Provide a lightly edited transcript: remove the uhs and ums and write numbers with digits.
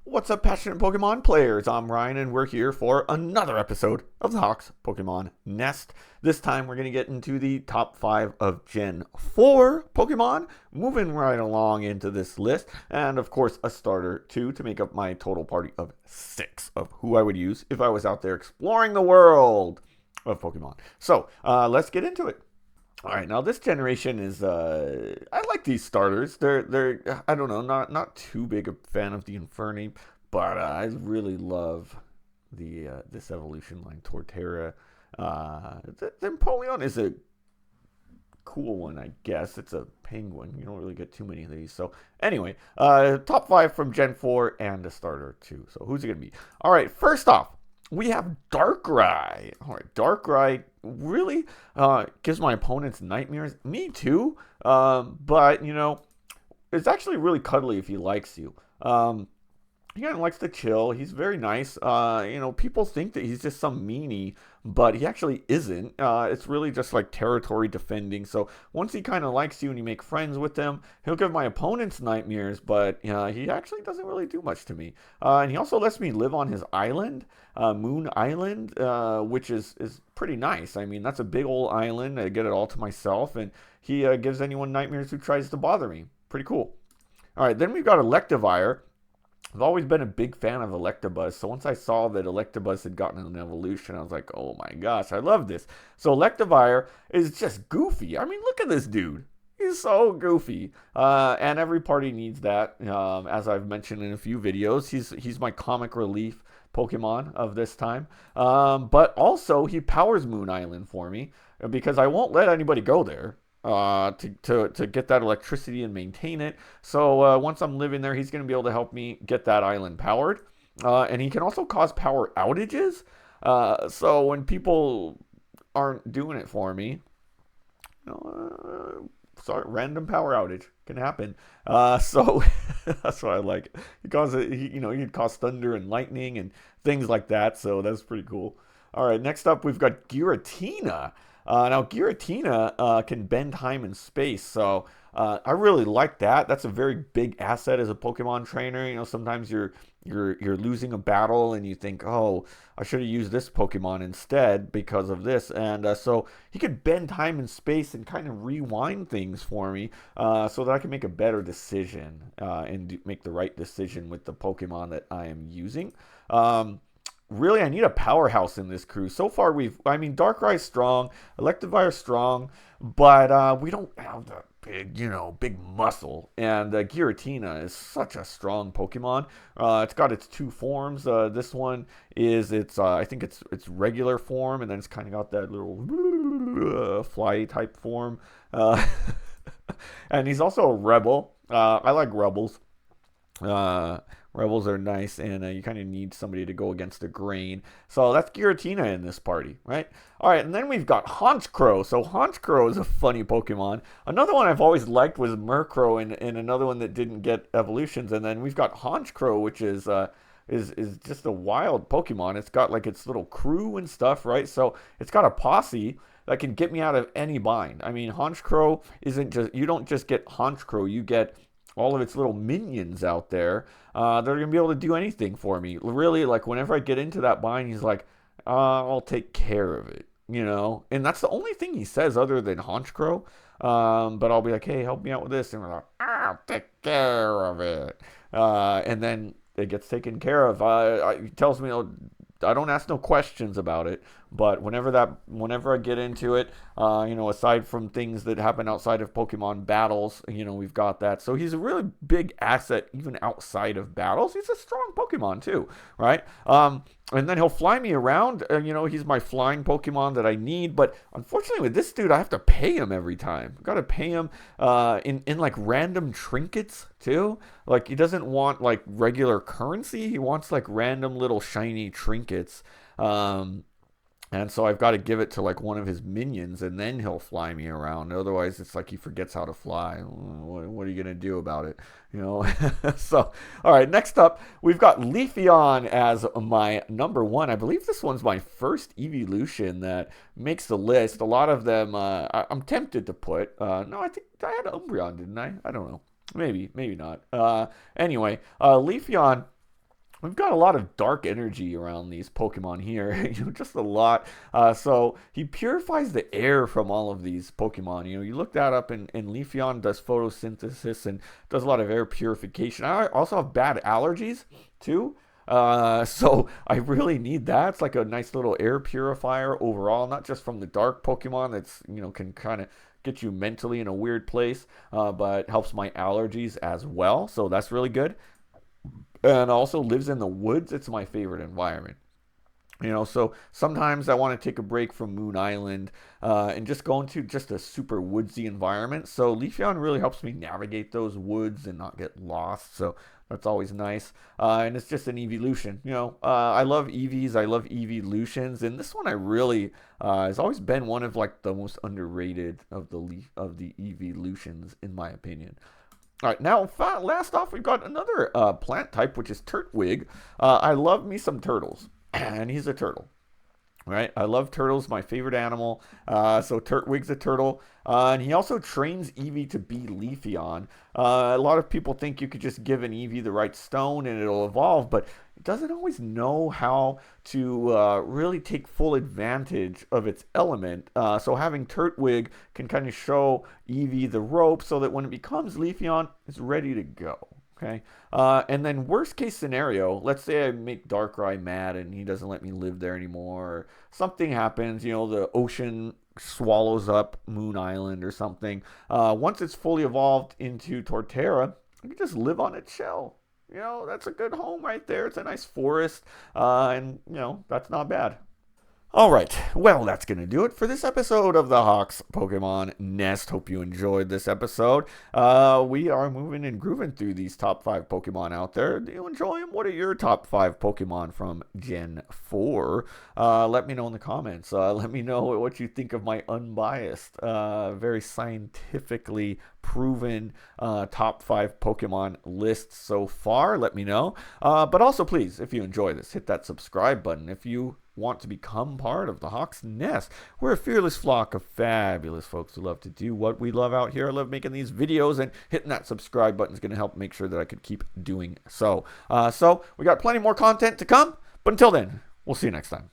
What's up, passionate Pokemon players? I'm Ryan, and we're here for another episode of the Hawks Pokemon Nest. This time, we're going to get into the top 5 of Gen 4 Pokemon, moving right along into this list, and of course, a starter, too, to make up my total party of 6 of who I would use if I was out there exploring the world of Pokemon. So, let's get into it. All right, now this generation is I like these starters. They're I don't know, not too big a fan of the Inferni, but I really love the this evolution line Torterra. The Empoleon is a cool one, I guess. It's a penguin. You don't really get too many of these. So anyway, top 5 from Gen 4 and a starter too. So who's it gonna be? All right, first off, we have Darkrai. All right, Darkrai really gives my opponents nightmares. Me too. But it's actually really cuddly if he likes you. He kind of likes to chill. He's very nice. People think that he's just some meanie, but he actually isn't. It's really just like territory defending. So once he kind of likes you and you make friends with him, he'll give my opponents nightmares, but he actually doesn't really do much to me. And he also lets me live on his island, Moon Island, which is pretty nice. I mean, that's a big old island. I get it all to myself, and he gives anyone nightmares who tries to bother me. Pretty cool. All right, then we've got Electivire. I've always been a big fan of Electabuzz, so once I saw that Electabuzz had gotten an evolution, I was like, oh my gosh, I love this. So Electivire is just goofy. I mean, look at this dude. He's so goofy. And every party needs that. As I've mentioned in a few videos, he's my comic relief Pokemon of this time. But also, he powers Moon Island for me, because I won't let anybody go there to get that electricity and maintain it. So once I'm living there, he's going to be able to help me get that island powered. And he can also cause power outages. So when people aren't doing it for me, sorry, random power outage can happen. So that's what I like. He can cause thunder and lightning and things like that. So that's pretty cool. All right, next up we've got Giratina. Now, Giratina can bend time and space, so I really like that. That's a very big asset as a Pokemon trainer. Sometimes you're losing a battle and you think, oh, I should have used this Pokemon instead because of this. And so he could bend time and space and kind of rewind things for me, so that I can make a better decision and make the right decision with the Pokemon that I am using. Really, I need a powerhouse in this crew. So far, Darkrai's strong, Electivire's strong, but we don't have the big muscle. And Giratina is such a strong Pokemon. It's got its 2 forms. This one is I think it's regular form, and then it's kind of got that little fly type form. And he's also a rebel. I like rebels. Rebels are nice, and you kind of need somebody to go against the grain. So that's Giratina in this party, right? All right, and then we've got Honchkrow. So Honchkrow is a funny Pokemon. Another one I've always liked was Murkrow, and another one that didn't get evolutions. And then we've got Honchkrow, which is just a wild Pokemon. It's got like its little crew and stuff, right? So it's got a posse that can get me out of any bind. I mean, Honchkrow you don't just get Honchkrow, you get all of its little minions out there. They're going to be able to do anything for me. Really, like whenever I get into that bind, he's like, I'll take care of it, And that's the only thing he says other than Honchkrow. But I'll be like, hey, help me out with this. And we're like, I'll take care of it. And then it gets taken care of. He tells me, I don't ask no questions about it, but whenever I get into it, aside from things that happen outside of Pokemon battles, we've got that. So he's a really big asset even outside of battles. He's a strong Pokemon too, right? And then he'll fly me around. He's my flying Pokemon that I need. But unfortunately, with this dude, I have to pay him every time. I've got to pay him in like random trinkets too. Like he doesn't want like regular currency. He wants like random little shiny trinkets. And so I've got to give it to like one of his minions, and then he'll fly me around. Otherwise, it's like he forgets how to fly. What are you gonna do about it? So, all right. Next up, we've got Leafeon as my number 1. I believe this one's my first evolution that makes the list. A lot of them, I'm tempted to put. No, I think I had Umbreon, didn't I? I don't know. Maybe not. Anyway, Leafeon we've got a lot of dark energy around these Pokemon here, just a lot. So he purifies the air from all of these Pokemon. You look that up, and Leafeon does photosynthesis and does a lot of air purification. I also have bad allergies too. So I really need that. It's like a nice little air purifier overall, not just from the dark Pokemon that's, can kind of get you mentally in a weird place, but helps my allergies as well. So that's really good. And also lives in the woods. It's my favorite environment. So sometimes I want to take a break from Moon Island and just go into just a super woodsy environment. So Leafeon really helps me navigate those woods and not get lost. So that's always nice. And it's just an evolution. I love EVs. I love evolutions. And this one I really has always been one of like the most underrated of the evolutions in my opinion. All right, now last off, we've got another plant type, which is Turtwig. I love me some turtles, and he's a turtle. Right, I love turtles, my favorite animal. So Turtwig's a turtle, and he also trains Eevee to be Leafeon. A lot of people think you could just give an Eevee the right stone and it'll evolve, but it doesn't always know how to really take full advantage of its element. So having Turtwig can kind of show Eevee the rope so that when it becomes Leafeon, it's ready to go. Okay, and then worst case scenario, let's say I make Darkrai mad and he doesn't let me live there anymore, or something happens, the ocean swallows up Moon Island or something. Once it's fully evolved into Torterra, I can just live on its shell. That's a good home right there. It's a nice forest, and that's not bad. All right, well, that's going to do it for this episode of the Hawks Pokemon Nest. Hope you enjoyed this episode. We are moving and grooving through these top 5 Pokemon out there. Do you enjoy them? What are your top 5 Pokemon from Gen 4? Let me know in the comments. Let me know what you think of my unbiased, very scientifically proven top 5 Pokemon list so far. Let me know. But also, please, if you enjoy this, hit that subscribe button. If you want to become part of the Hawks Nest, we're a fearless flock of fabulous folks who love to do what we love out here. I love making these videos, and hitting that subscribe button is going to help make sure that I could keep doing so. So we got plenty more content to come, but until then, we'll see you next time.